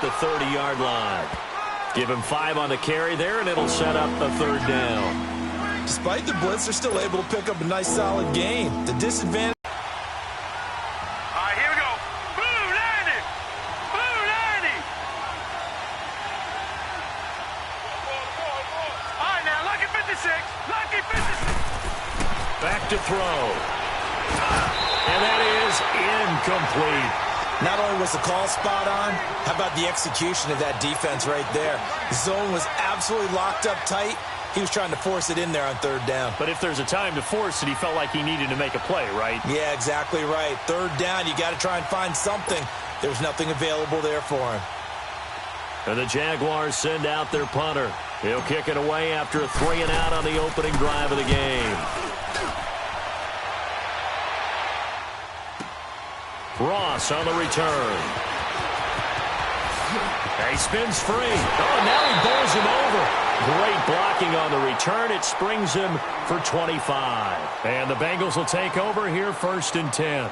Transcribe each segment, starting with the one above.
the 30-yard line. Give him 5 on the carry there, and it'll set up a 3rd down. Despite the blitz, they're still able to pick up a nice, solid gain. The disadvantage... Back to throw. And that is incomplete. Not only was the call spot on, how about the execution of that defense right there? The zone was absolutely locked up tight. He was trying to force it in there on 3rd down. But if there's a time to force it, he felt like he needed to make a play, right? Yeah, exactly right. 3rd down, you got to try and find something. There was nothing available there for him. And the Jaguars send out their punter. He'll kick it away after a 3-and-out on the opening drive of the game. Ross on the return. He spins free. Oh, now he bowls him over. Great blocking on the return. It springs him for 25. And the Bengals will take over here 1st and 10.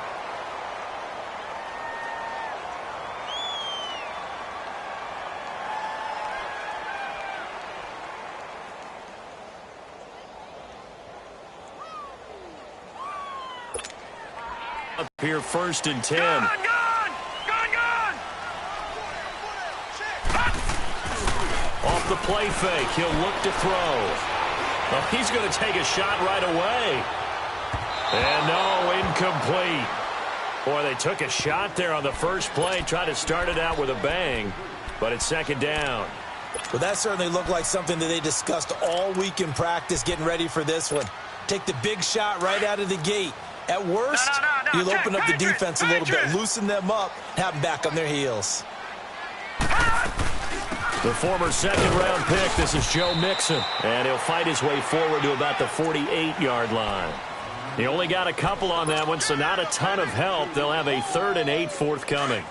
Up here 1st and 10. Gone! Off the play fake, he'll look to throw. Well, he's going to take a shot right away. And no, incomplete. Boy, they took a shot there on the first play, tried to start it out with a bang, but it's 2nd down. Well, that certainly looked like something that they discussed all week in practice getting ready for this one. Take the big shot right out of the gate. At worst, you'll open up the defense a little bit, loosen them up, have them back on their heels. The former 2nd-round pick, this is Joe Mixon, and he'll fight his way forward to about the 48-yard line. He only got a couple on that one, so not a ton of help. They'll have a 3rd and 8 forthcoming.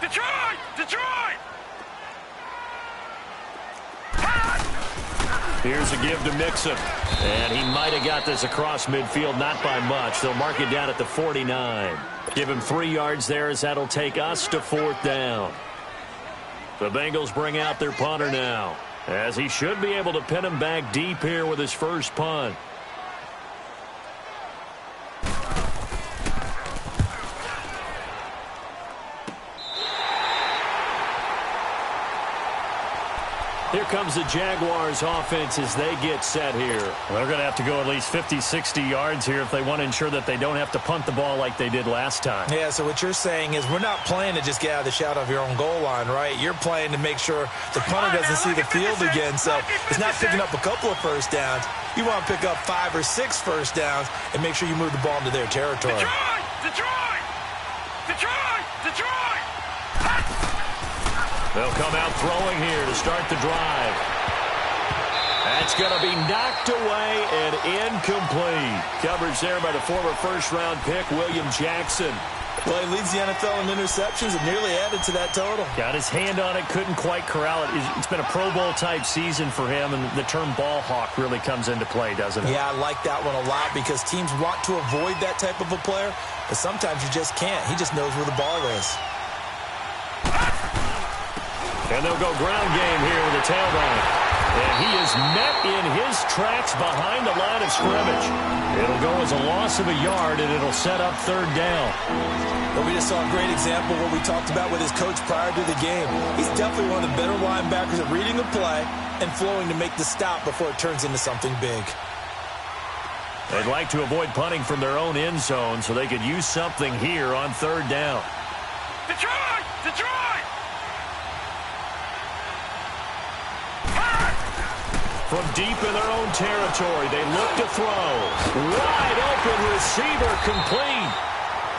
Detroit! Here's a give to Mixon. And he might have got this across midfield, not by much. They'll mark it down at the 49. Give him 3 yards there as that'll take us to 4th down. The Bengals bring out their punter now, as he should be able to pin him back deep here with his first punt. Here comes the Jaguars offense as they get set here. Well, they're going to have to go at least 50, 60 yards here if they want to ensure that they don't have to punt the ball like they did last time. Yeah, so what you're saying is we're not playing to just get out of the shadow of your own goal line, right? You're playing to make sure the punter doesn't see the field again. So it's not picking up a couple of first downs. You want to pick up 5 or 6 first downs and make sure you move the ball into their territory. Detroit! They'll come out throwing here to start the drive. That's going to be knocked away and incomplete. Coverage there by the former first-round pick, William Jackson. Well, he leads the NFL in interceptions and nearly added to that total. Got his hand on it, couldn't quite corral it. It's been a Pro Bowl-type season for him, and the term ball hawk really comes into play, doesn't it? Yeah, I like that one a lot because teams want to avoid that type of a player, but sometimes you just can't. He just knows where the ball is. And they'll go ground game here with the tailback. And he is met in his tracks behind the line of scrimmage. It'll go as a loss of a yard, and it'll set up 3rd down. But we just saw a great example of what we talked about with his coach prior to the game. He's definitely one of the better linebackers at reading the play and flowing to make the stop before it turns into something big. They'd like to avoid punting from their own end zone so they could use something here on 3rd down. Detroit! From deep in their own territory, they look to throw. Wide open receiver complete.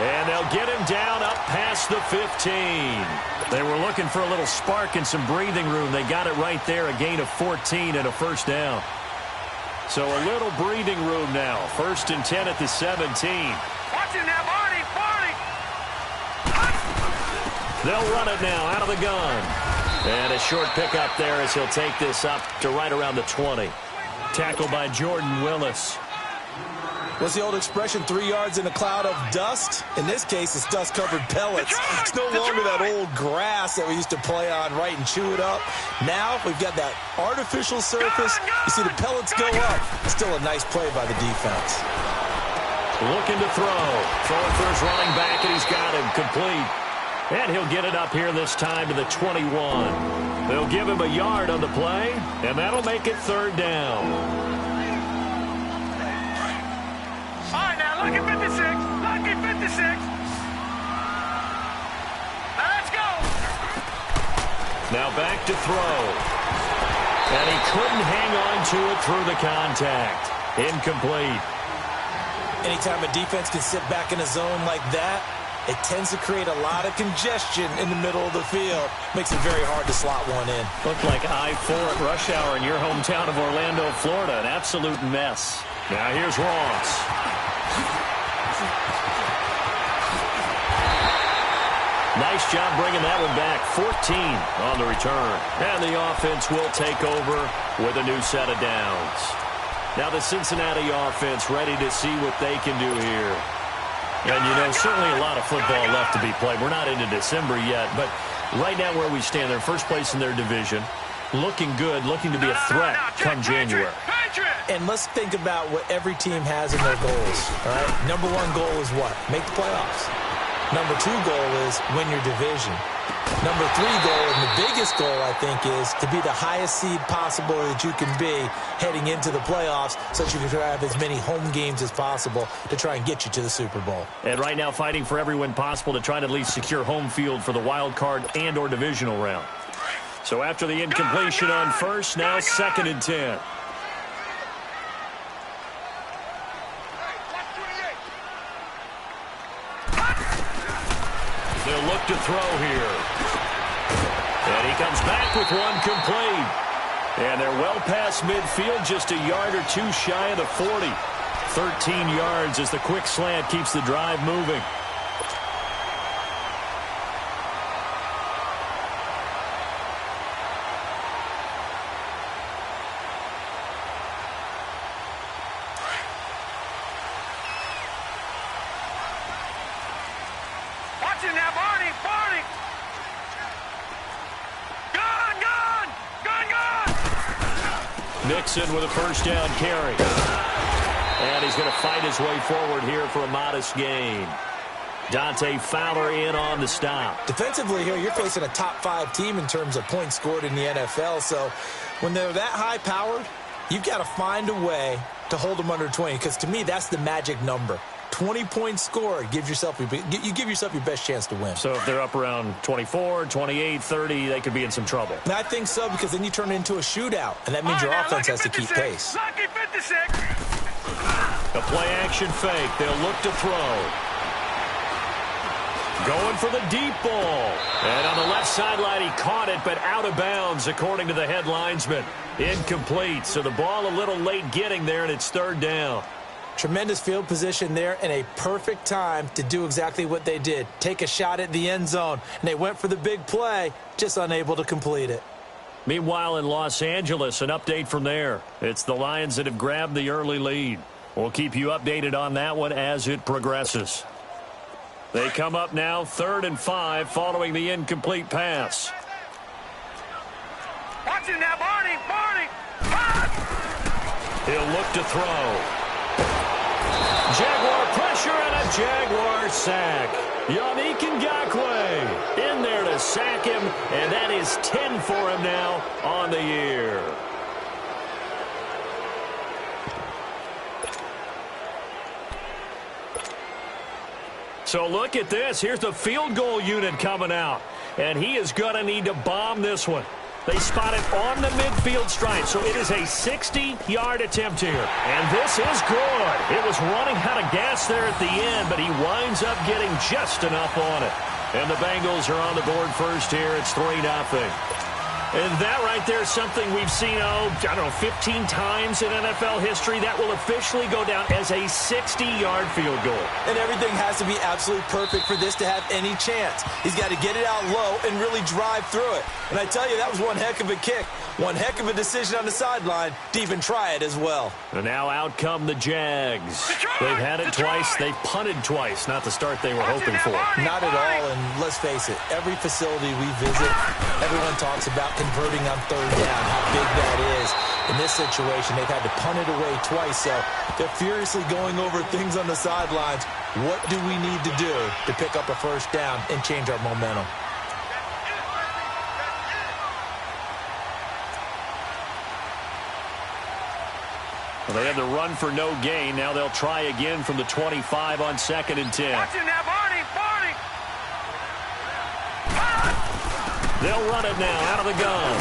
And they'll get him down up past the 15. They were looking for a little spark and some breathing room. They got it right there, a gain of 14 and a 1st down. So a little breathing room now. 1st and 10 at the 17. Watch him now, Barney! They'll run it now out of the gun. And a short pickup there as he'll take this up to right around the 20. Tackled by Jordan Willis. What's the old expression, 3 yards in a cloud of dust? In this case, it's dust-covered pellets. It's no longer that old grass that we used to play on, right, and chew it up. Now we've got that artificial surface. You see the pellets go up. Still a nice play by the defense. Looking to throw. Throwing for his running back, and he's got him complete. And he'll get it up here this time to the 21. They'll give him a yard on the play, and that'll make it 3rd down. All right, now, lucky 56. Lucky 56. Now, let's go. Now back to throw. And he couldn't hang on to it through the contact. Incomplete. Anytime a defense can sit back in a zone like that, it tends to create a lot of congestion in the middle of the field. Makes it very hard to slot one in. Looked like I-4 at rush hour in your hometown of Orlando, Florida. An absolute mess. Now here's Ross. Nice job bringing that one back. 14 on the return. And the offense will take over with a new set of downs. Now the Cincinnati offense ready to see what they can do here. And, you know, certainly a lot of football left to be played. We're not into December yet, but right now where we stand, they're first place in their division, looking good, looking to be a threat come January. And let's think about what every team has in their goals, all right? Number 1 goal is what? Make the playoffs. Number 2 goal is win your division. Number 3 goal, and the biggest goal, I think, is to be the highest seed possible that you can be heading into the playoffs so that you can have as many home games as possible to try and get you to the Super Bowl. And right now fighting for every win possible to try to at least secure home field for the wild card and or divisional round. So after the incompletion on first, now 2nd and 10. They'll look to throw here. And he comes back with one complete. And they're well past midfield, just a yard or 2 shy of the 40. 13 yards as the quick slant keeps the drive moving. Nixon with a first down carry. And he's going to fight his way forward here for a modest gain. Dante Fowler in on the stop. Defensively here, you're facing a top 5 team in terms of points scored in the NFL. So when they're that high-powered, you've got to find a way to hold them under 20. Because to me, that's the magic number. 20 points scored, you give yourself your best chance to win. So if they're up around 24, 28, 30, they could be in some trouble. And I think so, because then you turn it into a shootout, and that means your offense has to keep pace. Lucky 56. A play-action fake. They'll look to throw. Going for the deep ball. And on the left sideline, he caught it, but out of bounds, according to the head linesman. Incomplete. So the ball a little late getting there, and it's 3rd down. Tremendous field position there and a perfect time to do exactly what they did. Take a shot at the end zone. And they went for the big play, just unable to complete it. Meanwhile, in Los Angeles, an update from there. It's the Lions that have grabbed the early lead. We'll keep you updated on that one as it progresses. They come up now 3rd and 5 following the incomplete pass. Watch it now, Barney. He'll look to throw. Jaguar pressure and a Jaguar sack. Yannick Ngakoue in there to sack him, and that is 10 for him now on the year. So look at this. Here's the field goal unit coming out, and he is going to need to bomb this one. They spot it on the midfield stripe, so it is a 60-yard attempt here. And this is good. It was running out of gas there at the end, but he winds up getting just enough on it. And the Bengals are on the board first here. It's 3-0. And that right there is something we've seen, I don't know, 15 times in NFL history. That will officially go down as a 60-yard field goal. And everything has to be absolutely perfect for this to have any chance. He's got to get it out low and really drive through it. And I tell you, that was one heck of a kick. One heck of a decision on the sideline to even try it as well. And now out come the Jags. They've had it twice. They've punted twice. Not the start they were hoping for. Not at all, and let's face it, every facility we visit, everyone talks about converting on third down, how big that is. In this situation, they've had to punt it away twice, so they're furiously going over things on the sidelines. What do we need to do to pick up a first down and change our momentum? Well, they had the run for no gain. Now they'll try again from the 25 on 2nd and 10. Watch it now, Barney. They'll run it now out of the gun.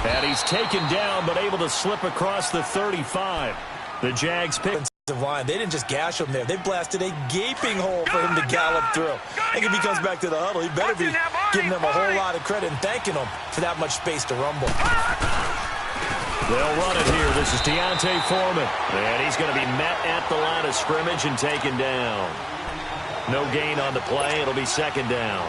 And he's taken down but able to slip across the 35. The Jags pick. Line. They didn't just gash him there. They blasted a gaping hole for him to gallop through. I think if he comes back to the huddle, he better be giving them a whole lot of credit and thanking them for that much space to rumble. They'll run it here. This is Deontay Foreman. And he's going to be met at the line of scrimmage and taken down. No gain on the play. It'll be 2nd down.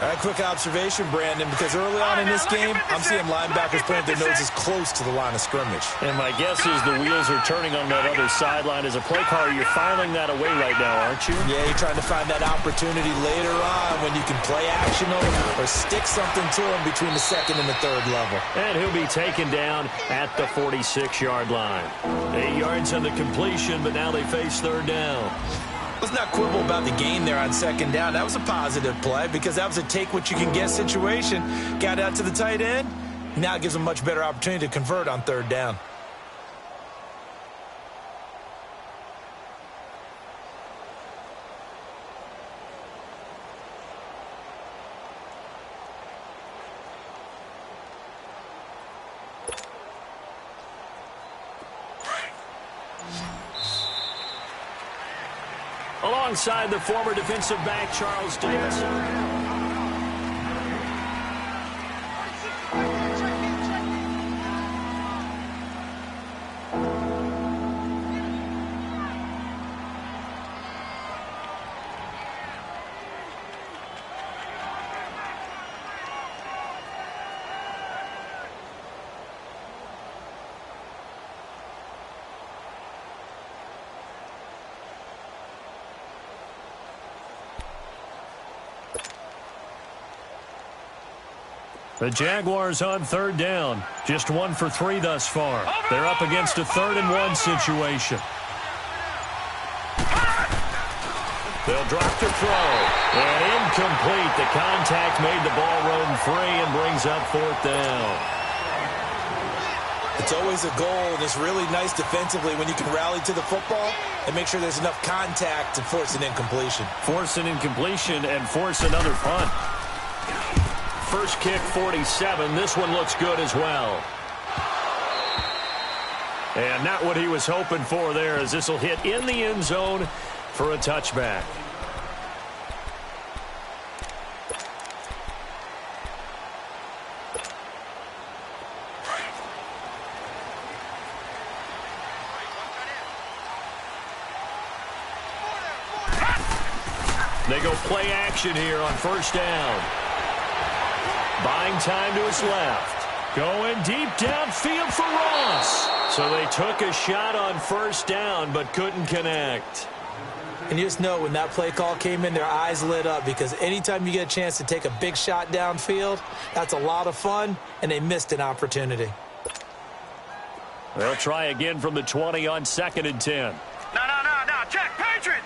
All right, quick observation, Brandon, because early on in this game, I'm seeing linebackers putting their noses close to the line of scrimmage. And my guess is the wheels are turning on that other sideline. As a play caller, you're filing that away right now, aren't you? Yeah, you're trying to find that opportunity later on when you can play action them or stick something to them between the 2nd and the 3rd level. And he'll be taken down at the 46-yard line. 8 yards on the completion, but now they face 3rd down. Let's not quibble about the gain there on 2nd down. That was a positive play because that was a take-what-you-can-get situation. Got out to the tight end. Now it gives them a much better opportunity to convert on 3rd down. Alongside the former defensive back, Charles Davis. The Jaguars on 3rd down. Just 1 for 3 thus far. They're up against a 3rd and 1 situation. They'll drop to throw. And incomplete. The contact made the ball roam free and brings up 4th down. It's always a goal, and it's really nice defensively when you can rally to the football and make sure there's enough contact to force an incompletion. Force an incompletion and force another punt. First kick, 47. This one looks good as well. And not what he was hoping for there, as this will hit in the end zone for a touchback. They go play action here on 1st down. Buying time to his left. Going deep downfield for Ross. So they took a shot on 1st down, but couldn't connect. And you just know when that play call came in, their eyes lit up, because anytime you get a chance to take a big shot downfield, that's a lot of fun, and they missed an opportunity. They'll try again from the 20 on 2nd and 10. No. Check. Patriot.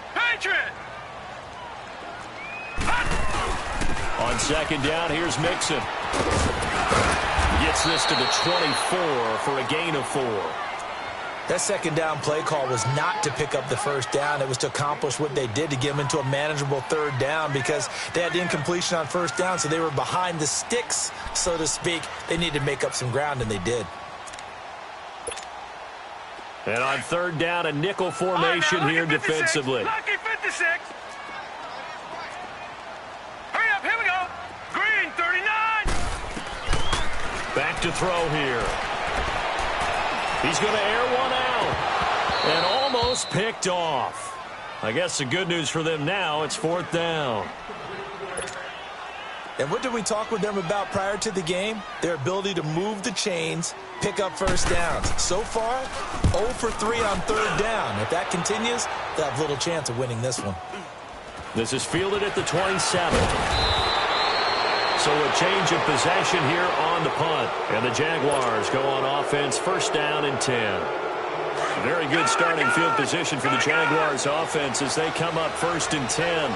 On 2nd down, here's Mixon. Gets this to the 24 for a gain of 4. That 2nd down play call was not to pick up the 1st down. It was to accomplish what they did, to get them into a manageable 3rd down, because they had the incompletion on 1st down, so they were behind the sticks, so to speak. They needed to make up some ground, and they did. And on 3rd down, a nickel formation here defensively. Lucky 56. Hurry up, here we go. Green, 39. Back to throw here. He's going to air one out. And almost picked off. I guess the good news for them now, it's 4th down. And what did we talk with them about prior to the game? Their ability to move the chains, pick up first downs. So far, 0 for 3 on 3rd down. If that continues, they'll have little chance of winning this one. This is fielded at the 27. So a change of possession here on the punt. And the Jaguars go on offense, 1st down and 10. Very good starting field position for the Jaguars offense as they come up 1st and 10.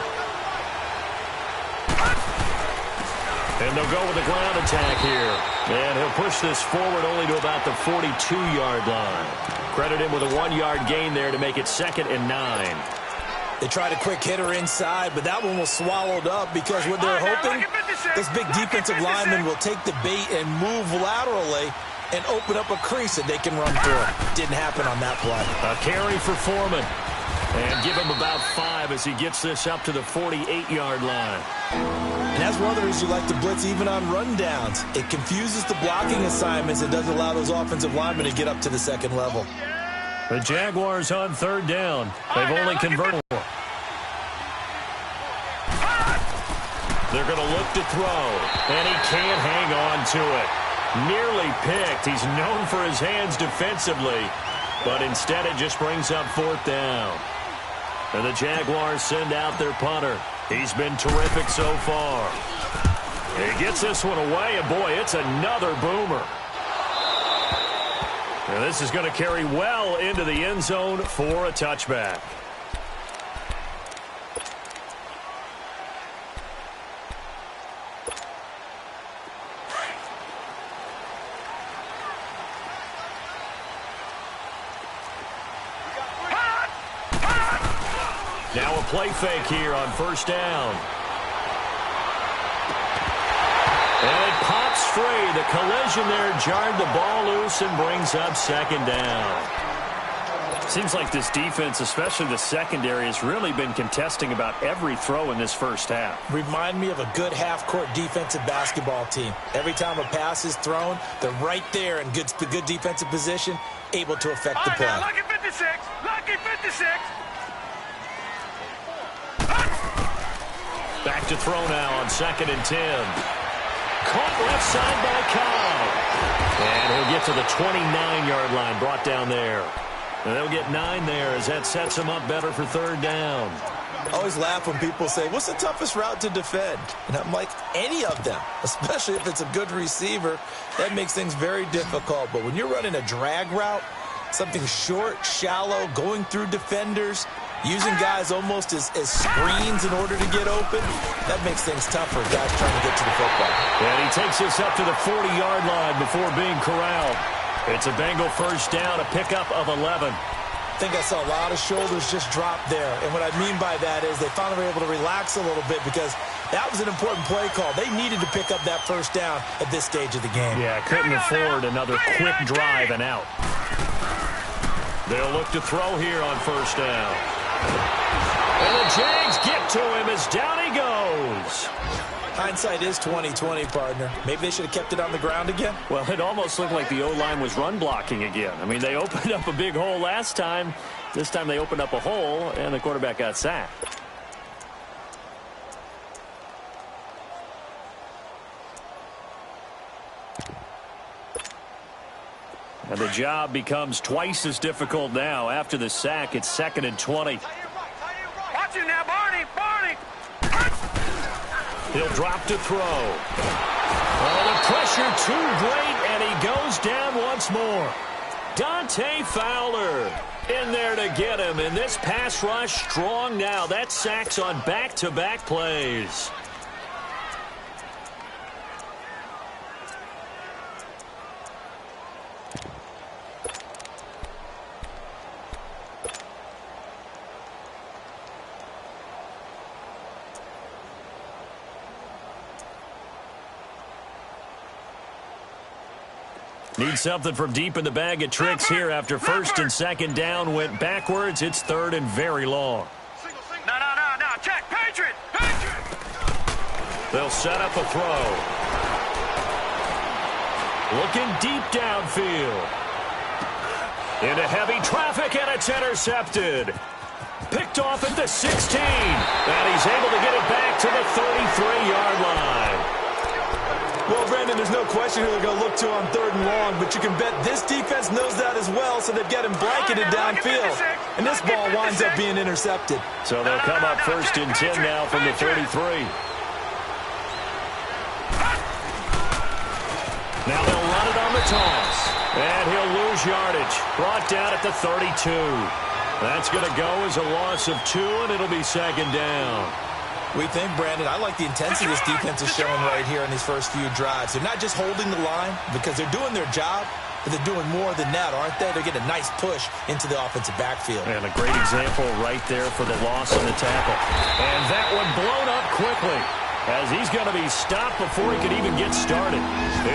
And they'll go with the ground attack here. And he'll push this forward only to about the 42-yard line. Credit him with a 1-yard gain there to make it 2nd and 9. They tried a quick hitter inside, but that one was swallowed up because what they're hoping, this big defensive lineman will take the bait and move laterally and open up a crease that they can run through. Didn't happen on that play. A carry for Foreman. And give him about 5 as he gets this up to the 48-yard line. And that's one of the reasons you like to blitz even on rundowns. It confuses the blocking assignments. It doesn't allow those offensive linemen to get up to the 2nd level. The Jaguars on 3rd down. They've only converted 4. They're going to look to throw. And he can't hang on to it. Nearly picked. He's known for his hands defensively. But instead it just brings up 4th down. And the Jaguars send out their punter. He's been terrific so far. He gets this one away, and boy, it's another boomer. And this is going to carry well into the end zone for a touchback. Now a play fake here on 1st down. And it pops free. The collision there jarred the ball loose and brings up 2nd down. Seems like this defense, especially the secondary, has really been contesting about every throw in this first half. Remind me of a good half-court defensive basketball team. Every time a pass is thrown, they're right there in good defensive position, able to affect the play. Lucky 56. Lucky 56. Back to throw now on 2nd and 10. Caught left side by Cobb. And he'll get to the 29-yard line, brought down there. And they'll get 9 there as that sets them up better for 3rd down. I always laugh when people say, what's the toughest route to defend? And I'm like, any of them, especially if it's a good receiver. That makes things very difficult. But when you're running a drag route, something short, shallow, going through defenders, using guys almost as screens in order to get open, that makes things tougher, guys trying to get to the football. And he takes this up to the 40-yard line before being corralled. It's a Bengal 1st down, a pickup of 11. I think I saw a lot of shoulders just drop there. And what I mean by that is they finally were able to relax a little bit because that was an important play call. They needed to pick up that 1st down at this stage of the game. Yeah, couldn't afford another quick drive and out. They'll look to throw here on 1st down. And the Jags get to him as down he goes. Hindsight is 20/20, partner. Maybe they should have kept it on the ground again. Well, it almost looked like the O-line was run blocking again. I mean, they opened up a big hole last time. This time they opened up a hole, and the quarterback got sacked. And the job becomes twice as difficult now. After the sack, it's 2nd and 20. Watch it now, Barney. Barney. He'll drop to throw. Oh, the pressure too great, and he goes down once more. Dante Fowler in there to get him, and this pass rush strong now. That sacks on back-to-back plays. Need something from deep in the bag of tricks here after 1st and 2nd down went backwards. It's 3rd and very long. No. Check. Patriot. They'll set up a throw. Looking deep downfield. Into heavy traffic, and it's intercepted. Picked off at the 16. And he's able to get it back to the 33-yard line. Well, Brandon, there's no question who they're going to look to on 3rd and long, but you can bet this defense knows that as well, so they've got him blanketed downfield. And this ball winds up being intercepted. So they'll come up 1st and 10 now from the 33. Now they'll run it on the toss. And he'll lose yardage. Brought down at the 32. That's going to go as a loss of 2, and it'll be 2nd down. We think, Brandon, I like the intensity this defense is showing right here in these first few drives. They're not just holding the line because they're doing their job, but they're doing more than that, aren't they? They're getting a nice push into the offensive backfield. And a great example right there for the loss on the tackle. And that one blown up quickly as he's going to be stopped before he can even get started.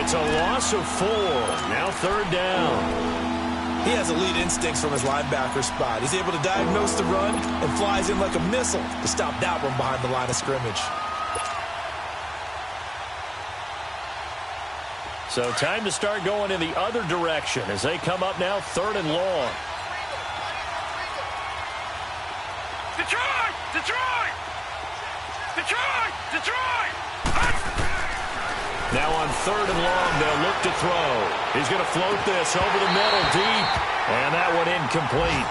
It's a loss of 4. Now 3rd down. He has elite instincts from his linebacker spot. He's able to diagnose the run and flies in like a missile to stop that one behind the line of scrimmage. So time to start going in the other direction as they come up now 3rd and long. Detroit! Detroit! Detroit! Detroit! Now on 3rd and long, they'll look to throw. He's going to float this over the middle deep. And that one incomplete.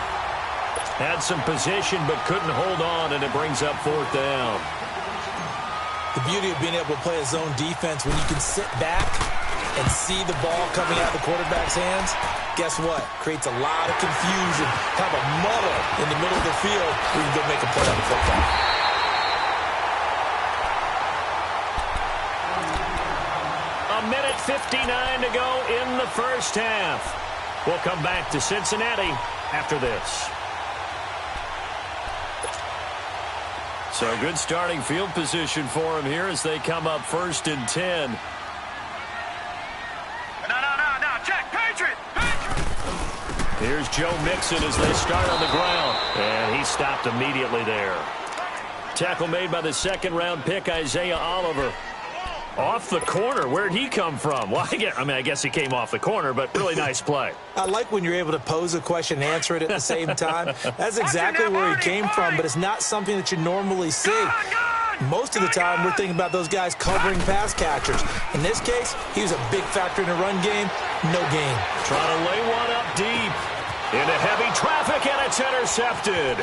Had some position but couldn't hold on, and it brings up 4th down. The beauty of being able to play a zone defense when you can sit back and see the ball coming out of the quarterback's hands, guess what? Creates a lot of confusion. Have a muddle in the middle of the field where you can go make a play on the football. A minute 59 to go in the first half. We'll come back to Cincinnati after this. So good starting field position for him here as they come up 1st and 10. No, check, Patriot! Here's Joe Mixon as they start on the ground. And he stopped immediately there. Tackle made by the 2nd-round pick, Isaiah Oliver. Off the corner. Where'd he come from? Well, I guess he came off the corner, but really nice play. I like when you're able to pose a question and answer it at the same time. That's exactly where he came from, but it's not something that you normally see. Most of the time, we're thinking about those guys covering pass catchers. In this case, he was a big factor in the run game. No gain. Trying to lay one up deep. Into heavy traffic, and it's intercepted.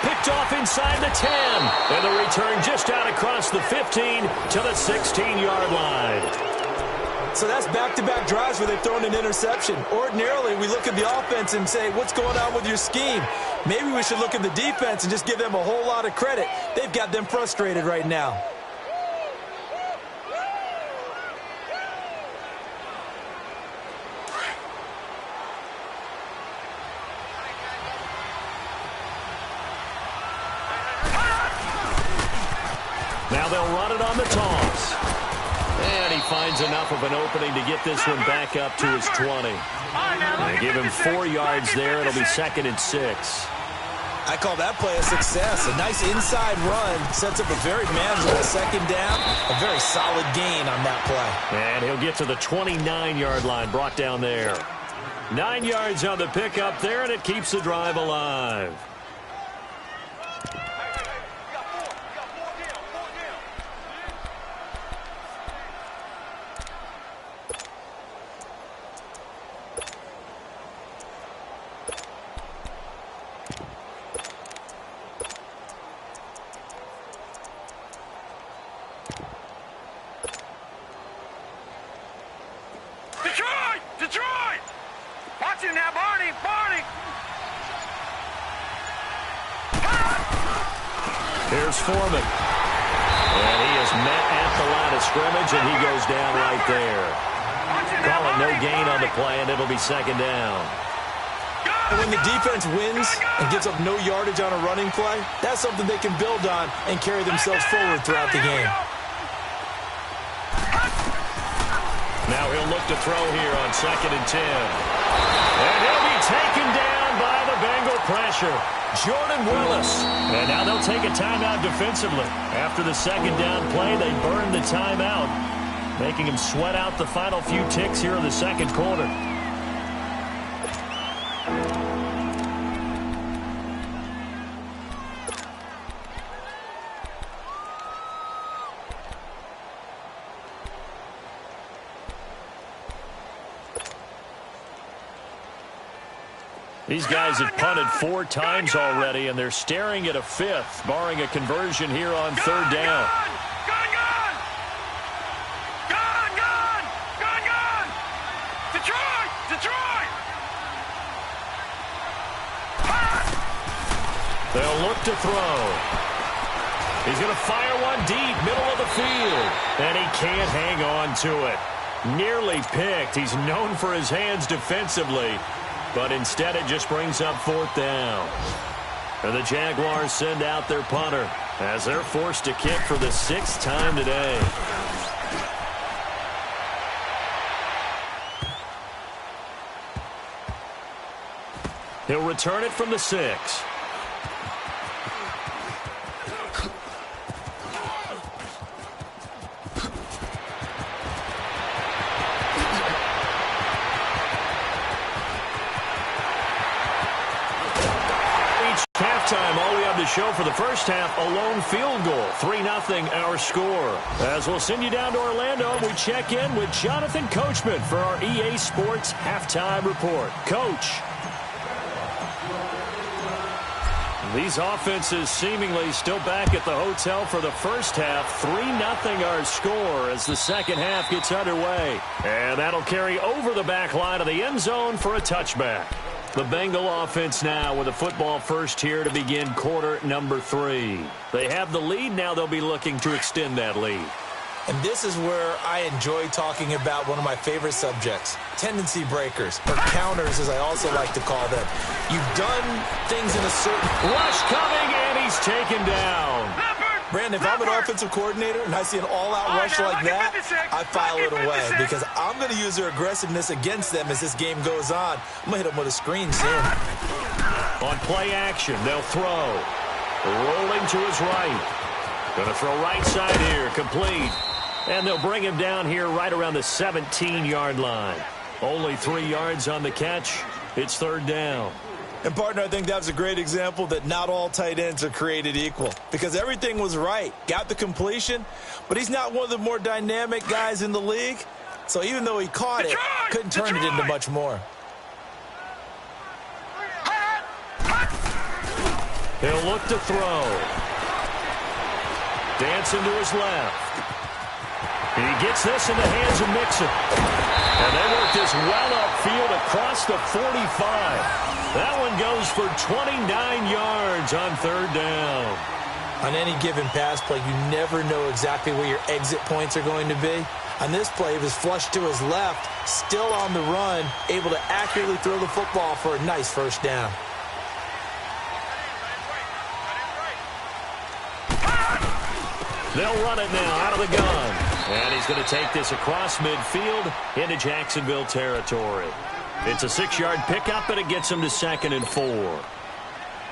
Picked off inside the 10. And the return just out across the 15 to the 16-yard line. So that's back-to-back drives where they've thrown an interception. Ordinarily, we look at the offense and say, what's going on with your scheme? Maybe we should look at the defense and just give them a whole lot of credit. They've got them frustrated right now. Now they'll run it on the toss. And he finds enough of an opening to get this one back up to his 20. They give him 4 yards there. It'll be 2nd and 6. I call that play a success. A nice inside run sets up a very manageable 2nd down. A very solid gain on that play. And he'll get to the 29-yard line, brought down there. 9 yards on the pickup there, and it keeps the drive alive. Detroit! Watch him now, Barney! Here's Foreman. And he is met at the line of scrimmage, and he goes down right there. Call it no gain on the play, and it'll be 2nd down. And when the defense wins and gives up no yardage on a running play, that's something they can build on and carry themselves forward throughout the game. Now he'll look to throw here on 2nd and 10. And he'll be taken down by the Bengal pressure. Jordan Willis. And now they'll take a timeout defensively. After the 2nd down play, they burn the timeout. making him sweat out the final few ticks here in the second quarter. These guys have punted 4 times already, and they're staring at a 5th, barring a conversion here on third down. Detroit! They'll look to throw. He's going to fire one deep, middle of the field, and he can't hang on to it. Nearly picked. He's known for his hands defensively, but instead it just brings up 4th down. And the Jaguars send out their punter as they're forced to kick for the 6th time today. He'll return it from the 6. Halftime, all we have to show for the first half, a lone field goal. 3-0 our score. As we'll send you down to Orlando, we check in with Jonathan Coachman for our EA Sports Halftime Report. Coach. These offenses seemingly still back at the hotel for the first half. 3-0 our score as the second half gets underway. And that'll carry over the back line of the end zone for a touchback. The Bengal offense now with a football first here to begin quarter number 3. They have the lead. Now they'll be looking to extend that lead. And this is where I enjoy talking about one of my favorite subjects, tendency breakers, or counters as I also like to call them. You've done things in a certain... Rush coming, and he's taken down. Brandon, if I'm an offensive coordinator and I see an all-out rush like that, I file it away because I'm going to use their aggressiveness against them as this game goes on. I'm going to hit them with a screen soon. On play action, they'll throw. Rolling to his right. Going to throw right side here, complete. And they'll bring him down here right around the 17-yard line. Only 3 yards on the catch. It's third down. And, partner, I think that was a great example that not all tight ends are created equal because everything was right. Got the completion, but he's not one of the more dynamic guys in the league. So even though he caught it, couldn't turn it into much more. He'll look to throw. Dancing to his left. He gets this in the hands of Mixon. And they work this well upfield across the 45. That one goes for 29 yards on third down. On any given pass play, you never know exactly where your exit points are going to be. On this play, he was flushed to his left, still on the run, able to accurately throw the football for a nice first down. They'll run it now out of the gun. And he's going to take this across midfield into Jacksonville territory. It's a 6-yard pickup, and it gets him to 2nd and 4.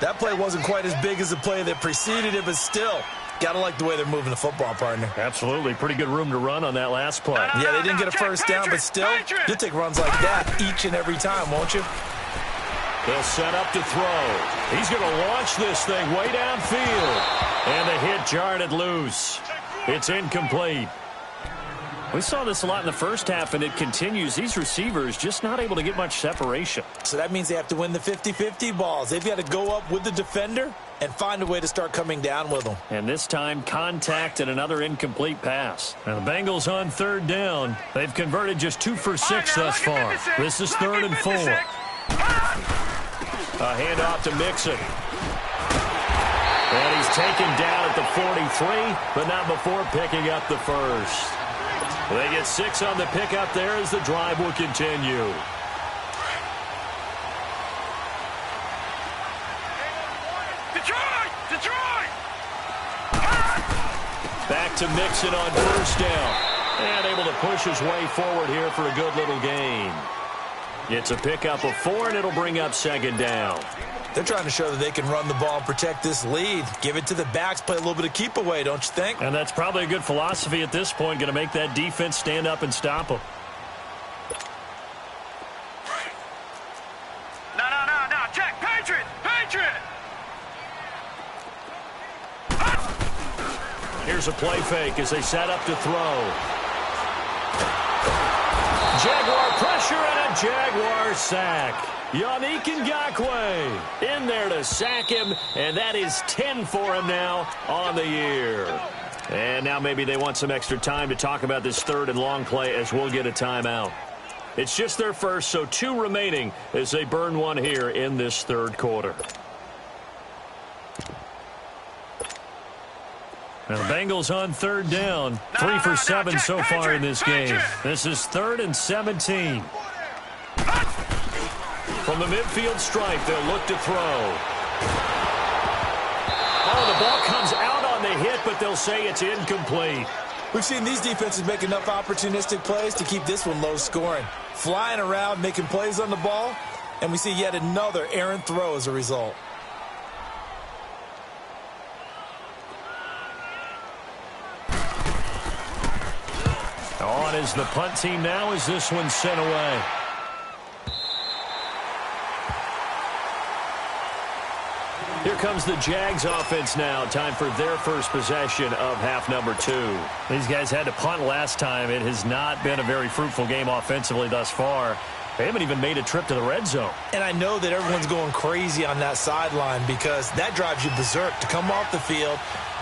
That play wasn't quite as big as the play that preceded it, but still, got to like the way they're moving the football, partner. Absolutely. Pretty good room to run on that last play. Yeah, they didn't get a first down, but still, you'll take runs like that each and every time, won't you? They'll set up to throw. He's going to launch this thing way downfield. And the hit jarred it loose. It's incomplete. We saw this a lot in the first half, and it continues. These receivers just not able to get much separation. So that means they have to win the 50-50 balls. They've got to go up with the defender and find a way to start coming down with them. And this time, contact and another incomplete pass. Now the Bengals on third down. They've converted just 2 for 6 thus far. This is 3rd and 4. A handoff to Mixon. And he's taken down at the 43, but not before picking up the first. They get 6 on the pickup there as the drive will continue. Detroit! Back to Mixon on first down. And able to push his way forward here for a good little gain. It's a pickup of 4, and it'll bring up 2nd down. They're trying to show that they can run the ball and protect this lead. Give it to the backs, play a little bit of keep away, don't you think? And that's probably a good philosophy at this point, going to make that defense stand up and stop them. No, check, Patriot! Here's a play fake as they set up to throw. Jaguar pressure and a Jaguar sack. Yannick Ngakoue in there to sack him, and that is 10 for him now on the year. And now maybe they want some extra time to talk about this third and long play as we'll get a timeout. It's just their first, so 2 remaining as they burn one here in this third quarter. Now the Bengals on third down. 3 for 7 so far in this game. This is 3rd and 17. From the midfield stripe, they'll look to throw. Oh, the ball comes out on the hit, but they'll say it's incomplete. We've seen these defenses make enough opportunistic plays to keep this one low scoring. Flying around, making plays on the ball, and we see yet another errant throw as a result. On is the punt team now as this one's sent away. Here comes the Jags offense now. Time for their first possession of half number 2. These guys had to punt last time. It has not been a very fruitful game offensively thus far. They haven't even made a trip to the red zone. And I know that everyone's going crazy on that sideline because that drives you berserk to come off the field,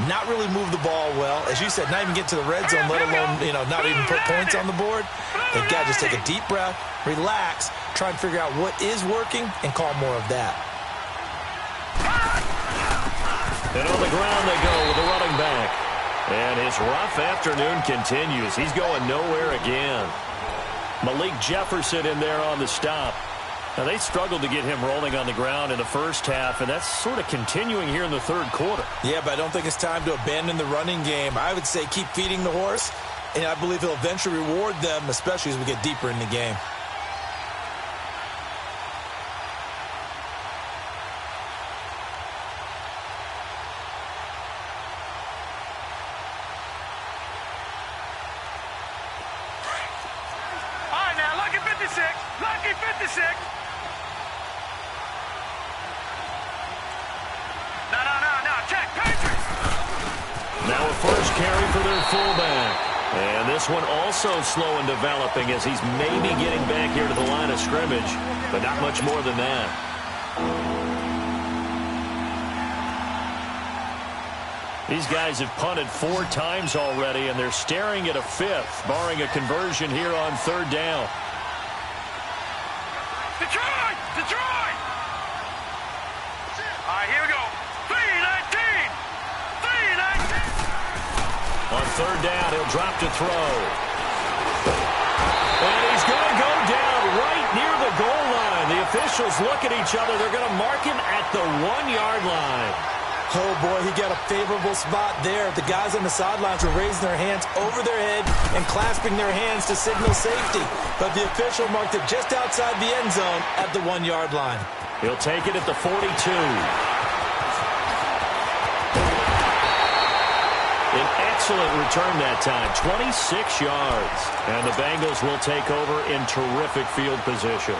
not really move the ball well. As you said, not even get to the red zone, let alone, not even put points on the board. They've got to just take a deep breath, relax, try and figure out what is working, and call more of that. And on the ground they go with the running back. And his rough afternoon continues. He's going nowhere again. Malik Jefferson in there on the stop. Now, they struggled to get him rolling on the ground in the first half, and that's sort of continuing here in the third quarter. Yeah, but I don't think it's time to abandon the running game. I would say keep feeding the horse, and I believe he'll eventually reward them, especially as we get deeper in the game. Lucky 56. No, check, Patriots. Now a first carry for their fullback. And this one also slow in developing as he's maybe getting back here to the line of scrimmage, but not much more than that. These guys have punted 4 times already, and they're staring at a 5th, barring a conversion here on third down. Detroit! All right, here we go. 3-19. On third down, he'll drop to throw. And he's going to go down right near the goal line. The officials look at each other. They're going to mark him at the 1-yard line. Oh, boy, he got a favorable spot there. The guys on the sidelines were raising their hands over their head and clasping their hands to signal safety. But the official marked it just outside the end zone at the 1-yard line. He'll take it at the 42. An excellent return that time, 26 yards. And the Bengals will take over in terrific field position.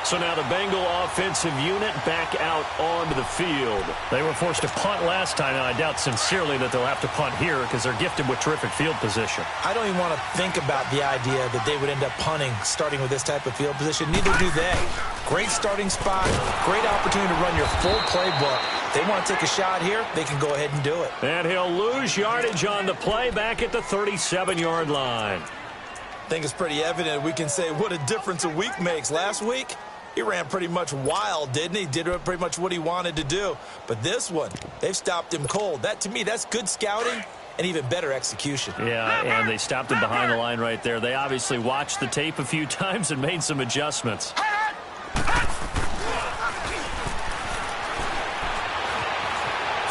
So now the Bengal offensive unit back out onto the field. They were forced to punt last time, and I doubt sincerely that they'll have to punt here because they're gifted with terrific field position. I don't even want to think about the idea that they would end up punting starting with this type of field position. Neither do they. Great starting spot, great opportunity to run your full playbook. They want to take a shot here, they can go ahead and do it. And he'll lose yardage on the play back at the 37-yard line. I think it's pretty evident we can say what a difference a week makes. Last week, he ran pretty much wild, didn't he? Did pretty much what he wanted to do. But this one, they've stopped him cold. That, to me, that's good scouting and even better execution. Yeah, and they stopped him behind the line right there. They obviously watched the tape a few times and made some adjustments.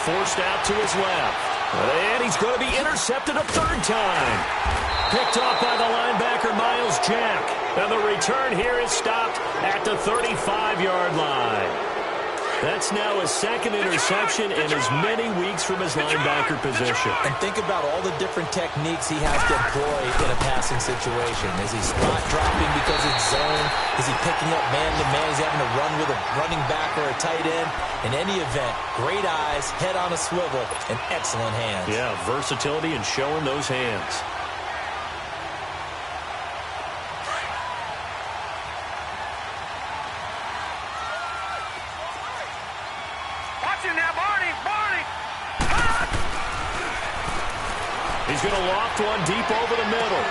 Forced out to his left. And he's going to be intercepted a third time. Picked off by the linebacker, Miles Jack. And the return here is stopped at the 35-yard line. That's now his second interception in as many weeks from his linebacker position. And think about all the different techniques he has to employ in a passing situation. Is he spot dropping because it's zone? Is he picking up man-to-man? Is he having to run with a running back or a tight end? In any event, great eyes, head on a swivel, and excellent hands. Yeah, versatility and showing those hands. He's going to loft one deep over the middle.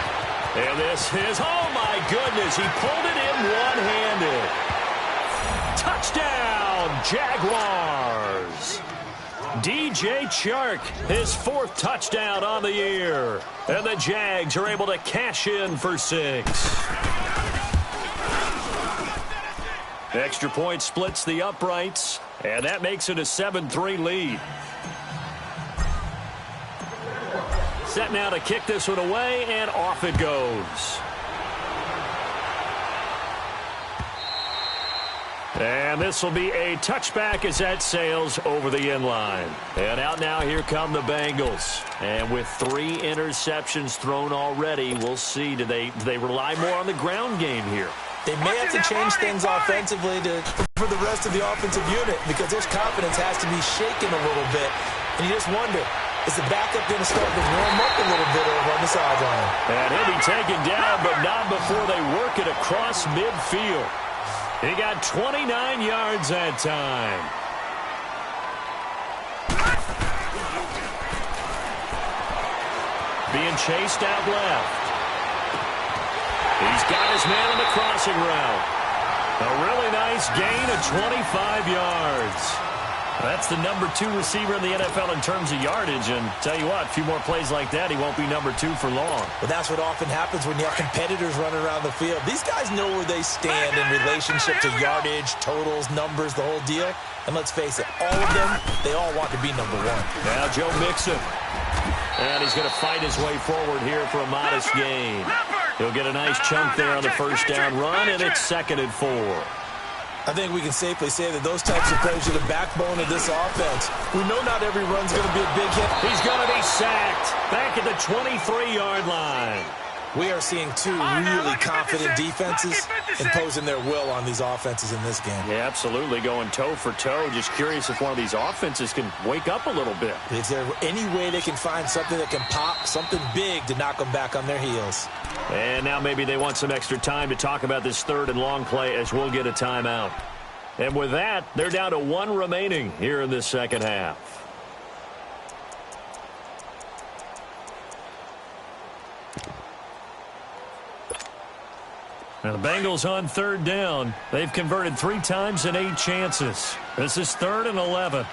And this is, oh my goodness, he pulled it in one-handed. Touchdown, Jaguars. DJ Chark, his 4th touchdown on the year. And the Jags are able to cash in for 6. Extra point splits the uprights, and that makes it a 7-3 lead. Set now to kick this one away, and off it goes. And this will be a touchback as that sails over the end line. And out now, here come the Bengals. And with 3 interceptions thrown already, we'll see, do they rely more on the ground game here? They may have to change things offensively for the rest of the offensive unit because their confidence has to be shaken a little bit. And you just wonder, is the backup going to start to warm up a little bit over on the sideline? And he'll be taken down, but not before they work it across midfield. He got 29 yards that time. Being chased out left. He's got his man on the crossing route. A really nice gain of 25 yards. That's the number 2 receiver in the NFL in terms of yardage. And tell you what, a few more plays like that, he won't be number 2 for long. But that's what often happens when you have competitors running around the field. These guys know where they stand in relationship to yardage, totals, numbers, the whole deal. And let's face it, all of them, they all want to be number 1. Now Joe Mixon. And he's going to fight his way forward here for a modest gain. He'll get a nice chunk there on the first down run, and it's 2nd and 4. I think we can safely say that those types of plays are the backbone of this offense. We know not every run's going to be a big hit. He's going to be sacked back at the 23-yard line. We are seeing 2 really confident defenses imposing their will on these offenses in this game. Yeah, absolutely, going toe for toe. Just curious if one of these offenses can wake up a little bit. Is there any way they can find something that can pop, something big to knock them back on their heels? And now maybe they want some extra time to talk about this 3rd and long play as we'll get a timeout. And with that, they're down to 1 remaining here in this second half. Now the Bengals on 3rd down. They've converted 3 times in 8 chances. This is 3rd and 11.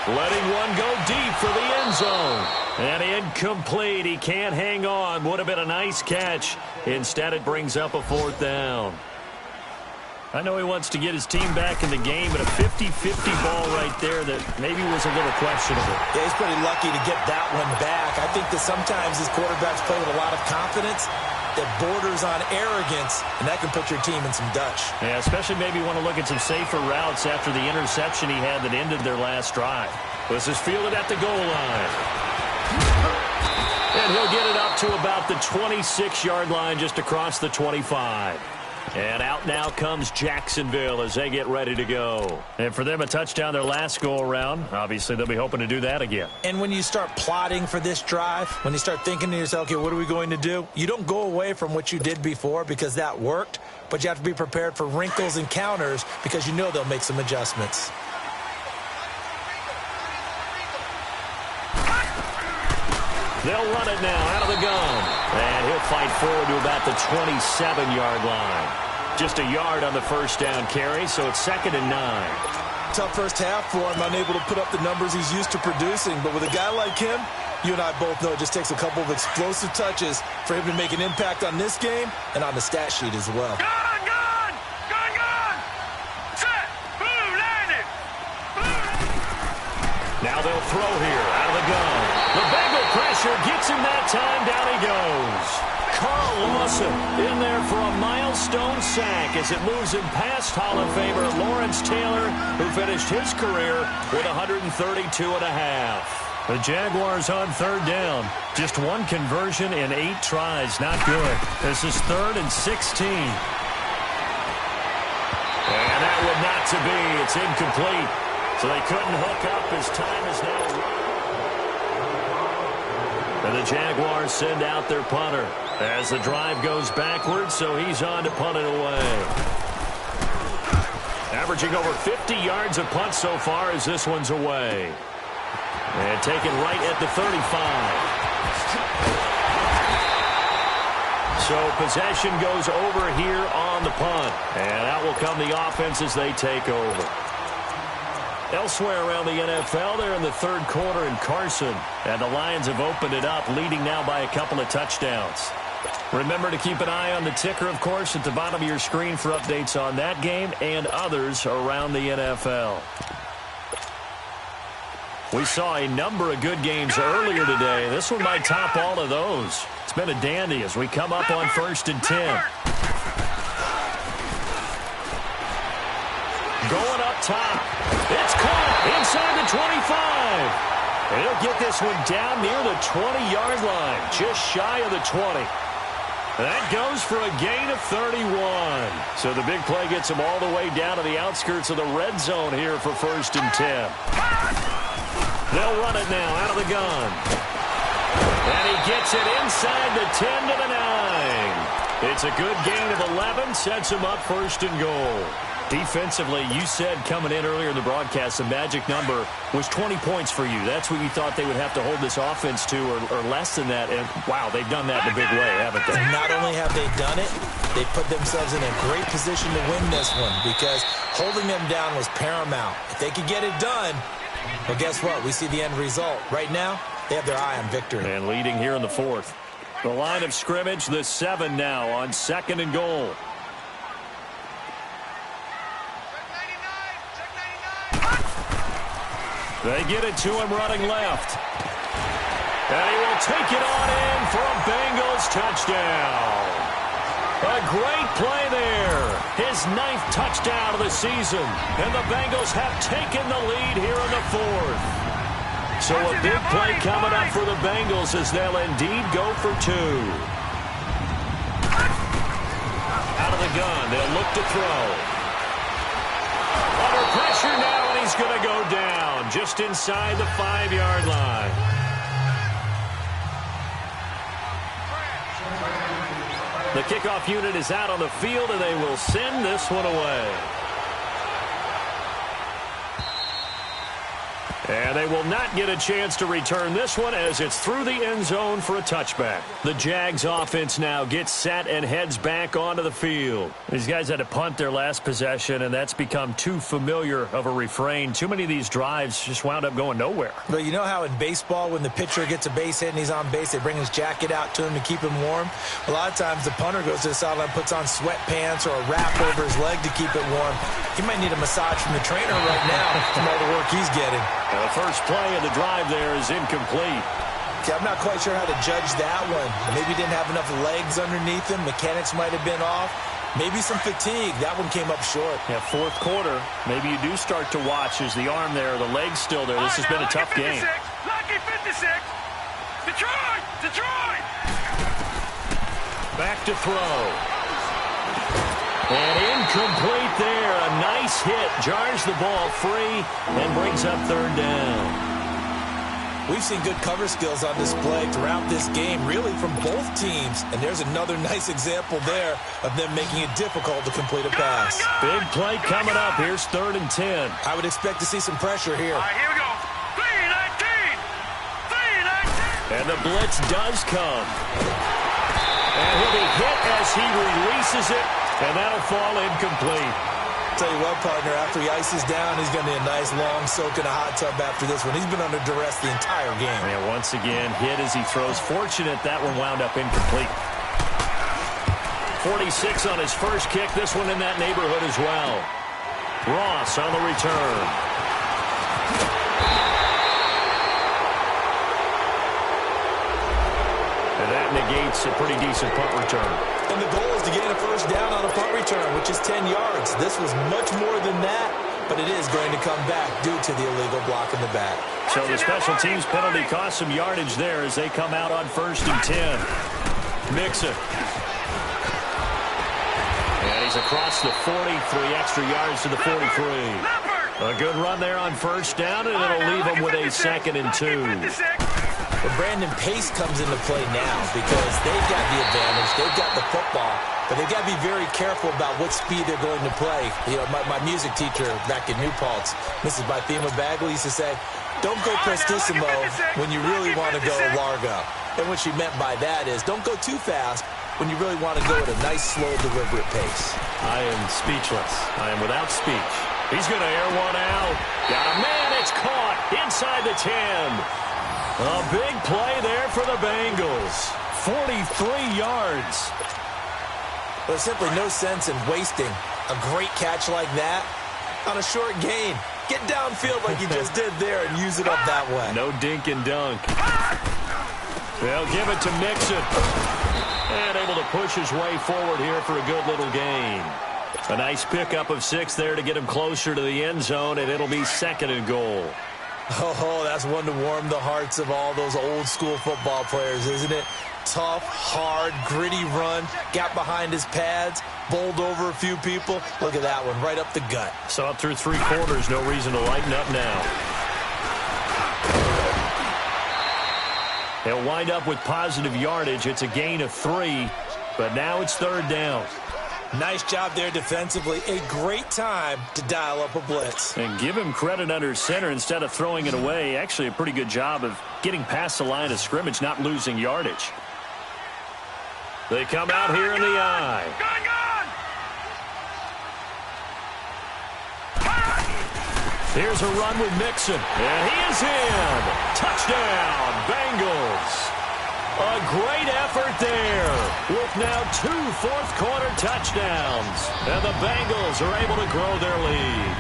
Letting one go deep for the end zone. And incomplete. He can't hang on. Would have been a nice catch. Instead, it brings up a 4th down. I know he wants to get his team back in the game, but a 50-50 ball right there that maybe was a little questionable. Yeah, he's pretty lucky to get that one back. I think that sometimes his quarterbacks play with a lot of confidence that borders on arrogance, and that can put your team in some Dutch. Yeah, especially maybe want to look at some safer routes after the interception he had that ended their last drive. This is fielded at the goal line. And he'll get it up to about the 26-yard line just across the 25. And out now comes Jacksonville as they get ready to go. And for them, a touchdown their last go-around. Obviously, they'll be hoping to do that again. And when you start plotting for this drive, when you start thinking to yourself, okay, what are we going to do? You don't go away from what you did before because that worked, but you have to be prepared for wrinkles and counters because you know they'll make some adjustments. They'll run it now out of the gun. And he'll fight forward to about the 27-yard line. Just a yard on the first down carry, so it's 2nd and 9. Tough first half for him, unable to put up the numbers he's used to producing. But with a guy like him, you and I both know it just takes a couple of explosive touches for him to make an impact on this game and on the stat sheet as well. Gun, gun! Gun, gun! Set! Blue, landed! Blue! Now they'll throw here out of the gun. The Bengal pressure gets him that time. Down he goes. Carl Lawson in there for a milestone sack as it moves him past Hall of Famer Lawrence Taylor, who finished his career with 132.5. The Jaguars on third down. Just one conversion in 8 tries. Not good. This is 3rd and 16. And that would not to be. It's incomplete. So they couldn't hook up as time is now running. And the Jaguars send out their punter as the drive goes backwards, so he's on to punt it away. Averaging over 50 yards a punt so far as this one's away. And taken right at the 35. So possession goes over here on the punt. And out will come the offense as they take over. Elsewhere around the NFL, they're in the third quarter in Carson. And the Lions have opened it up, leading now by a couple of touchdowns. Remember to keep an eye on the ticker, of course, at the bottom of your screen for updates on that game and others around the NFL. We saw a number of good games earlier today. This one might top all of those. It's been a dandy as we come up on 1st and 10. Going up top. It's caught inside the 25. And he'll get this one down near the 20-yard line, just shy of the 20. That goes for a gain of 31. So the big play gets him all the way down to the outskirts of the red zone here for 1st and 10. They'll run it now out of the gun. And he gets it inside the 10 to the 9. It's a good gain of 11, sets him up 1st and goal. Defensively, you said coming in earlier in the broadcast, the magic number was 20 points for you. That's what you thought they would have to hold this offense to, or less than that. And, wow, they've done that in a big way, haven't they? Not only have they done it, they put themselves in a great position to win this one because holding them down was paramount. If they could get it done, well, guess what? We see the end result. Right now, they have their eye on victory. And leading here in the 4th. The line of scrimmage, the 7 now on 2nd and goal. They get it to him running left. And he will take it on in for a Bengals touchdown. A great play there. His 9th touchdown of the season. And the Bengals have taken the lead here in the 4th. So a big play coming up for the Bengals as they'll indeed go for 2. Out of the gun, they'll look to throw. Under pressure now, and he's going to go down just inside the 5-yard line. The kickoff unit is out on the field, and they will send this one away. And they will not get a chance to return this one as it's through the end zone for a touchback. The Jags offense now gets set and heads back onto the field. These guys had to punt their last possession, and that's become too familiar of a refrain. Too many of these drives just wound up going nowhere. But you know how in baseball, when the pitcher gets a base hit and he's on base, they bring his jacket out to him to keep him warm? A lot of times the punter goes to the sideline, puts on sweatpants or a wrap over his leg to keep it warm. He might need a massage from the trainer right now from all the work he's getting. The first play of the drive there is incomplete. See, I'm not quite sure how to judge that one. Maybe he didn't have enough legs underneath him. Mechanics might have been off. Maybe some fatigue. That one came up short. Yeah, 4th quarter. Maybe you do start to watch as the arm there, the leg's still there. This has been a tough game. Lucky 56. Detroit! Detroit! Back to throw. And incomplete there. A nice hit. Jars the ball free and brings up 3rd down. We've seen good cover skills on display throughout this game, really from both teams. And there's another nice example there of them making it difficult to complete a pass. Big play coming up. Here's 3rd and 10. I would expect to see some pressure here. All right, here we go. 3-19. 3-19. And the blitz does come. And he'll be hit as he releases it. And that'll fall incomplete. Tell you what, partner, after he ices down, he's going to need a nice long soak in a hot tub after this one. He's been under duress the entire game. And once again, hit as he throws. Fortunate that one wound up incomplete. 46 on his first kick. This one in that neighborhood as well. Ross on the return. that negates a pretty decent punt return. And the goal is to gain a first down on a punt return, which is 10 yards. This was much more than that, but it is going to come back due to the illegal block in the back. So the special teams penalty cost some yardage there as they come out on 1st and 10. Mixon. And he's across the 40, 3 extra yards to the 43. A good run there on 1st down, and it'll leave him with a 2nd and 2. But Brandon, pace comes into play now because they've got the advantage. They've got the football, but they've got to be very careful about what speed they're going to play. You know, my music teacher back in New Paltz, Mrs. Bythema Bagley, used to say, don't go prestissimo when you really want to go largo. And what she meant by that is don't go too fast when you really want to go at a nice, slow, deliberate pace. I am speechless. I am without speech. He's going to air one out. Got a man. It's caught inside the 10. A big play there for the Bengals. 43 yards. There's simply no sense in wasting a great catch like that on a short gain. Get downfield like you just did there and use it up that way. No dink and dunk. They'll give it to Mixon. And able to push his way forward here for a good little gain. A nice pickup of 6 there to get him closer to the end zone, and it'll be 2nd and goal. Oh, that's one to warm the hearts of all those old-school football players, isn't it? Tough, hard, gritty run, got behind his pads, bowled over a few people. Look at that one, right up the gut. Saw it through 3 quarters, no reason to lighten up now. He'll wind up with positive yardage. It's a gain of 3, but now it's 3rd down. Nice job there defensively. A great time to dial up a blitz. And give him credit under center instead of throwing it away. Actually, a pretty good job of getting past the line of scrimmage, not losing yardage. They come out here in the eye. Here's a run with Mixon. And he is in. Touchdown, Bengals. A great effort there with now 2 fourth-quarter touchdowns. And the Bengals are able to grow their lead.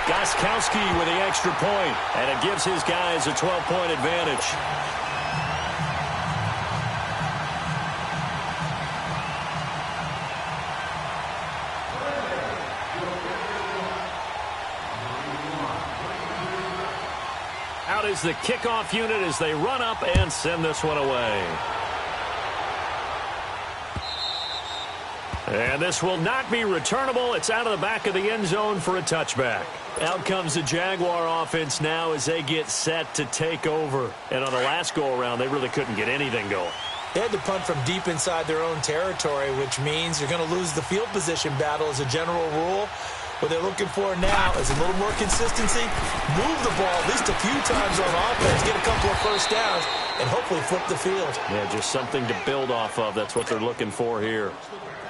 Goskowski with the extra point, and it gives his guys a 12-point advantage. Out is the kickoff unit as they run up and send this one away. And this will not be returnable. It's out of the back of the end zone for a touchback. Out comes the Jaguar offense now as they get set to take over. And on the last go-around, they really couldn't get anything going. They had to punt from deep inside their own territory, which means you're going to lose the field position battle as a general rule. What they're looking for now is a little more consistency, move the ball at least a few times on offense, get a couple of first downs, and hopefully flip the field. Yeah, just something to build off of. That's what they're looking for here.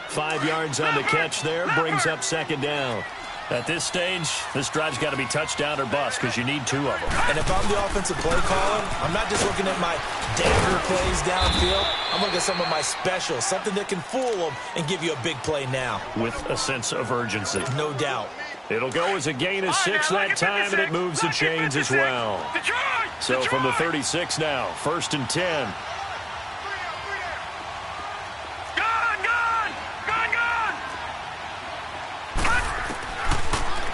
5 yards on the catch there, brings up 2nd down. At this stage, this drive's got to be touchdown or bust because you need 2 of them. And if I'm the offensive play caller, I'm not just looking at my dagger plays downfield. I'm looking at some of my specials, something that can fool them and give you a big play now. With a sense of urgency. No doubt. It'll go as a gain of 6 that time, and it moves the chains as well. So from the 36 now, 1st and 10.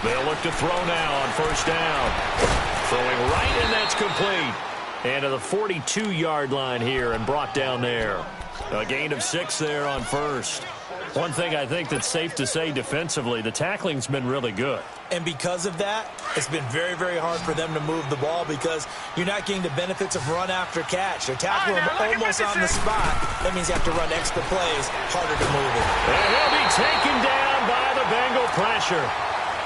They'll look to throw now on 1st down. Throwing right, and that's complete. And to the 42-yard line here and brought down there. A gain of 6 there on 1st. One thing I think that's safe to say defensively, the tackling's been really good. And because of that, it's been very, very hard for them to move the ball because you're not getting the benefits of run after catch. They're tackling them almost on the spot. That means you have to run extra plays, harder to move it. And he'll be taken down by the Bengal pressure.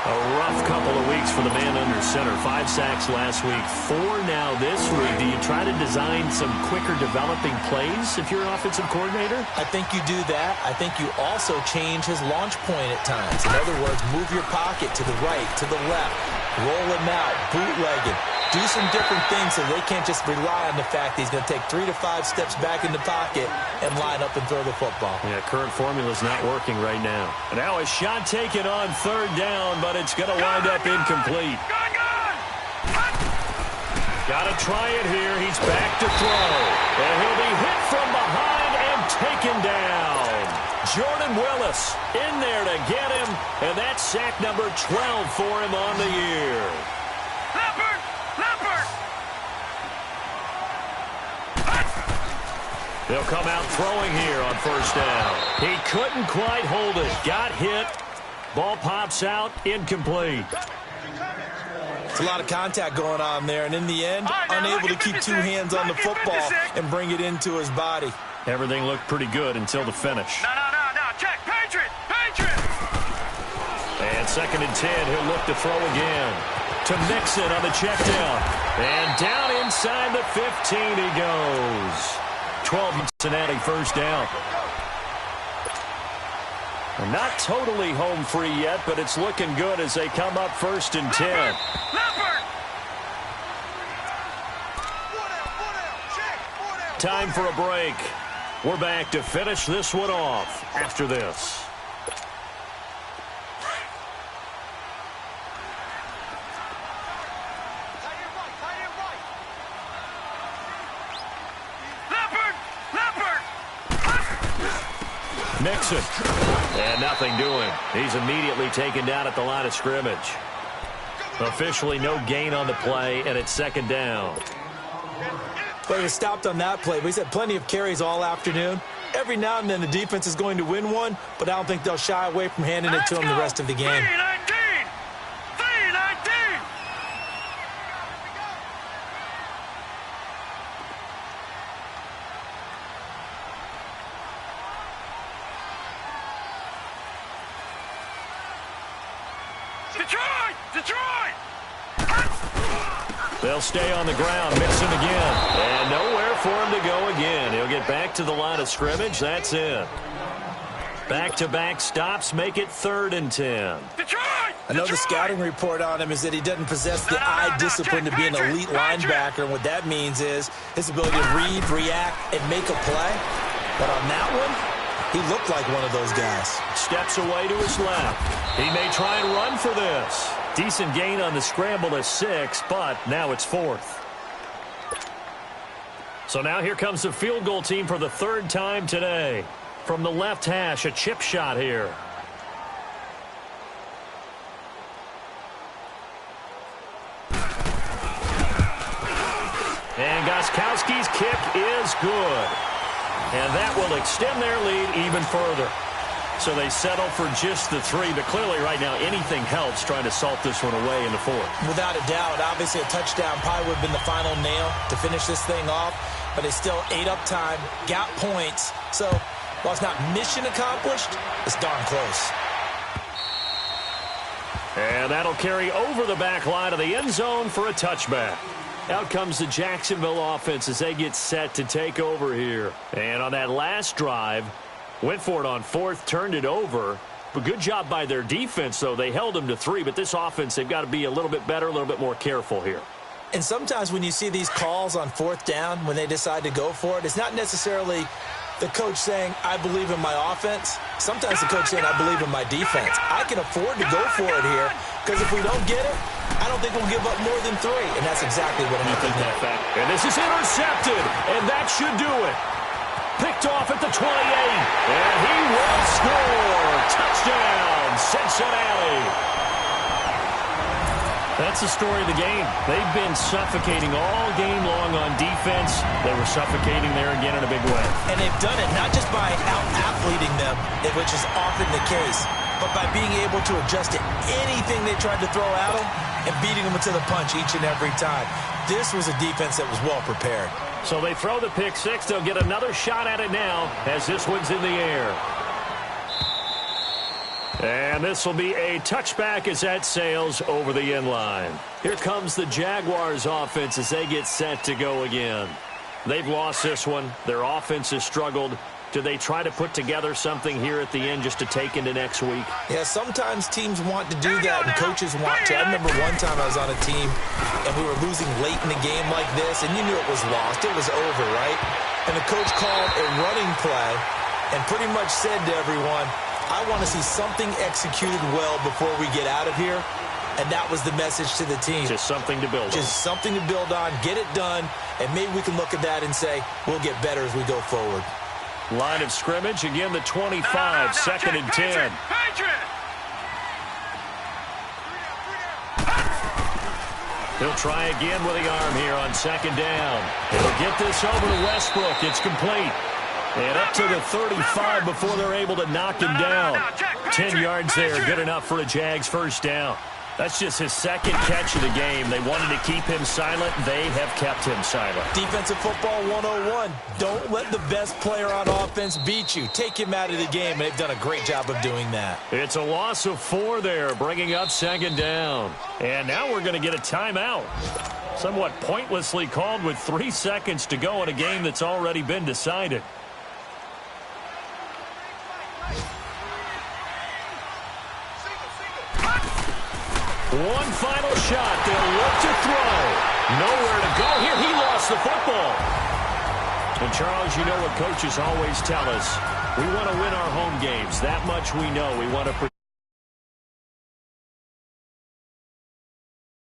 A rough couple of weeks for the man under center. 5 sacks last week, 4 now this week. Do you try to design some quicker developing plays if you're an offensive coordinator? I think you do that. I think you also change his launch point at times. In other words, move your pocket to the right, to the left, roll him out, bootleg it. do some different things so they can't just rely on the fact that he's going to take 3 to 5 steps back in the pocket and line up and throw the football. Yeah, current formula's not working right now. And now a shot taken on third down, but it's going to wind up incomplete. Got to try it here. He's back to throw. And he'll be hit from behind and taken down. Jordan Willis in there to get him, and that's sack number 12 for him on the year. Leopard! Leopard! They'll come out throwing here on first down. He couldn't quite hold it. Got hit. Ball pops out. Incomplete. It's a lot of contact going on there, and in the end, unable to keep 2 hands on the football and bring it into his body. Everything looked pretty good until the finish. No. Check. Patriot! Patriot! And 2nd and 10. He'll look to throw again. To Mixon on the check down. And down inside the 15 he goes. 12 Cincinnati first down. And not totally home free yet, but it's looking good as they come up 1st and 10. Leopard! Time for a break. We're back to finish this one off after this. Mixon. And nothing doing. He's immediately taken down at the line of scrimmage. Officially no gain on the play, and it's 2nd down. But he was stopped on that play, but he's had plenty of carries all afternoon. Every now and then the defense is going to win one, but I don't think they'll shy away from handing it to him the rest of the game. 3-19! 3-19! Detroit! Detroit! They'll stay on the ground. Mixon again. And nowhere for him to go again. He'll get back to the line of scrimmage. That's it. Back-to-back stops make it 3rd and 10. Detroit! I know the scouting report on him is that he doesn't possess the eye discipline to be an elite linebacker, and what that means is his ability to read, react, and make a play. But on that one, he looked like one of those guys. Steps away to his left. He may try and run for this. Decent gain on the scramble to 6, but now it's 4th. So now here comes the field goal team for the 3rd time today. From the left hash, a chip shot here. And Gostkowski's kick is good. And that will extend their lead even further. So they settle for just the 3, but clearly right now anything helps trying to salt this one away in the 4th. Without a doubt, obviously a touchdown probably would have been the final nail to finish this thing off, but it's still 8 up time, got points. So while it's not mission accomplished, it's darn close. And that'll carry over the back line of the end zone for a touchback. Out comes the Jacksonville offense as they get set to take over here. And on that last drive, went for it on 4th, turned it over. But good job by their defense, though. They held them to 3, but this offense, they've got to be a little bit better, a little bit more careful here. And sometimes when you see these calls on 4th down, when they decide to go for it, it's not necessarily the coach saying, I believe in my offense. Sometimes the coach saying, I believe in my defense. I can afford to go for it here, because if we don't get it, I don't think we'll give up more than 3. And that's exactly what happened there. And this is intercepted, and that should do it. Picked off at the 28, and he will score. Touchdown, Cincinnati. That's the story of the game. They've been suffocating all game long on defense. They were suffocating there again in a big way. And they've done it not just by out-athleting them, which is often the case, but by being able to adjust to anything they tried to throw at them and beating them to the punch each and every time. This was a defense that was well prepared. So they throw the pick 6. They'll get another shot at it now as this one's in the air. And this will be a touchback as that sails over the end line. Here comes the Jaguars offense as they get set to go again. They've lost this one. Their offense has struggled Do they try to put together something here at the end just to take into next week? Yeah, sometimes teams want to do that, and coaches want to. I remember one time I was on a team, and we were losing late in the game like this, and you knew it was lost. It was over, right? And the coach called a running play and pretty much said to everyone, I want to see something executed well before we get out of here. And that was the message to the team. Just something to build on. Just something to build on, get it done, and maybe we can look at that and say, we'll get better as we go forward. Line of scrimmage, again the 25, second and 10. He'll try again with the arm here on second down. He'll get this over to Westbrook. It's complete. And up to the 35 before they're able to knock him down. 10 yards there, good enough for a Jags first down. That's just his second catch of the game. They wanted to keep him silent. They have kept him silent. Defensive football 101. Don't let the best player on offense beat you. Take him out of the game, and they've done a great job of doing that. It's a loss of 4 there, bringing up second down. And now we're going to get a timeout. Somewhat pointlessly called with 3 seconds to go in a game that's already been decided. One final shot. They'll look to throw. Nowhere to go here. He lost the football. And, Charles, you know what coaches always tell us. We want to win our home games. That much we know. We want to